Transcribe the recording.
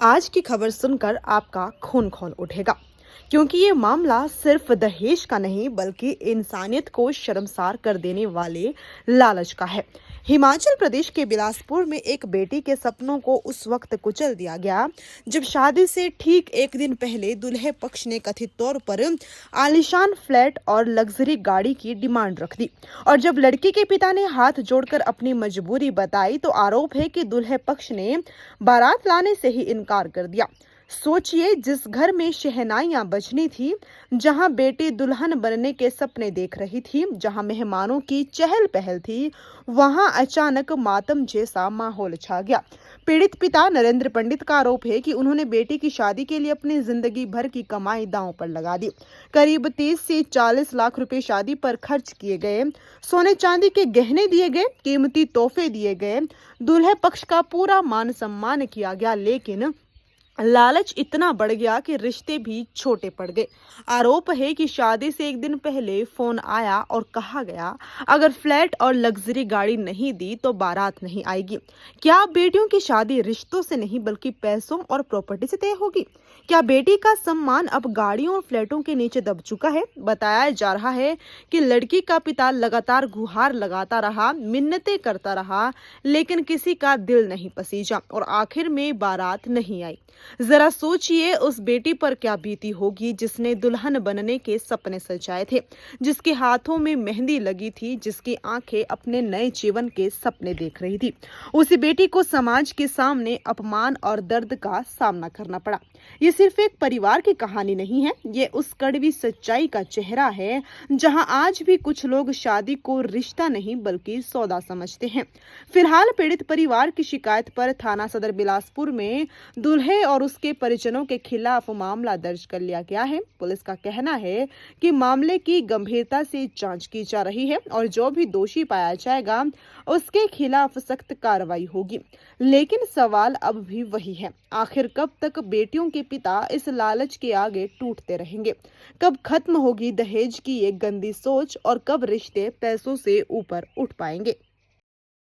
आज की खबर सुनकर आपका खून खौल उठेगा, क्योंकि ये मामला सिर्फ दहेज का नहीं बल्कि इंसानियत को शर्मसार कर देने वाले लालच का है। हिमाचल प्रदेश के बिलासपुर में एक बेटी के सपनों को उस वक्त कुचल दिया गया जब शादी से ठीक एक दिन पहले दूल्हे पक्ष ने कथित तौर पर आलीशान फ्लैट और लग्जरी गाड़ी की डिमांड रख दी। और जब लड़की के पिता ने हाथ जोड़कर अपनी मजबूरी बताई तो आरोप है कि दूल्हे पक्ष ने बारात लाने से ही इनकार कर दिया। सोचिए, जिस घर में शहनाइयां बजनी थी, जहां बेटी दुल्हन बनने के सपने देख रही थी, जहां मेहमानों की चहल पहल थी, वहां अचानक मातम जैसा माहौल छा गया। पीड़ित पिता नरेंद्र पंडित का आरोप है कि उन्होंने बेटी की शादी के लिए अपनी जिंदगी भर की कमाई दांव पर लगा दी। करीब 30 से 40 लाख रुपए शादी पर खर्च किए गए, सोने चांदी के गहने दिए गए, कीमती तोहफे दिए गए, दूल्हे पक्ष का पूरा मान सम्मान किया गया, लेकिन लालच इतना बढ़ गया कि रिश्ते भी छोटे पड़ गए। आरोप है कि शादी से एक दिन पहले फोन आया और कहा गया, अगर फ्लैट और लग्जरी गाड़ी नहीं दी तो बारात नहीं आएगी। क्या बेटियों की शादी रिश्तों से नहीं बल्कि पैसों और प्रॉपर्टी से तय होगी? क्या बेटी का सम्मान अब गाड़ियों और फ्लैटों के नीचे दब चुका है? बताया जा रहा है कि लड़की का पिता लगातार गुहार लगाता रहा, मिन्नतें करता रहा, लेकिन किसी का दिल नहीं पसीजा और आखिर में बारात नहीं आई। जरा सोचिए, उस बेटी पर क्या बीती होगी जिसने दुल्हन बनने के सपने सजाए थे, जिसके हाथों में मेहंदी लगी थी, जिसकी आंखें अपने नए जीवन के सपने देख रही थी। उसी बेटी को समाज के सामने अपमान और दर्द का सामना करना पड़ा। ये सिर्फ एक परिवार की कहानी नहीं है, ये उस कड़वी सच्चाई का चेहरा है जहां आज भी कुछ लोग शादी को रिश्ता नहीं बल्कि सौदा समझते हैं। फिलहाल पीड़ित परिवार की शिकायत पर थाना सदर बिलासपुर में दूल्हे और उसके परिजनों के खिलाफ मामला दर्ज कर लिया गया है। पुलिस का कहना है कि मामले की गंभीरता से जांच की जा रही है और जो भी दोषी पाया जाएगा उसके खिलाफ सख्त कार्रवाई होगी। लेकिन सवाल अब भी वही है, आखिर कब तक बेटियों के पिता इस लालच के आगे टूटते रहेंगे? कब खत्म होगी दहेज की ये गंदी सोच और कब रिश्ते पैसों से ऊपर उठ पाएंगे?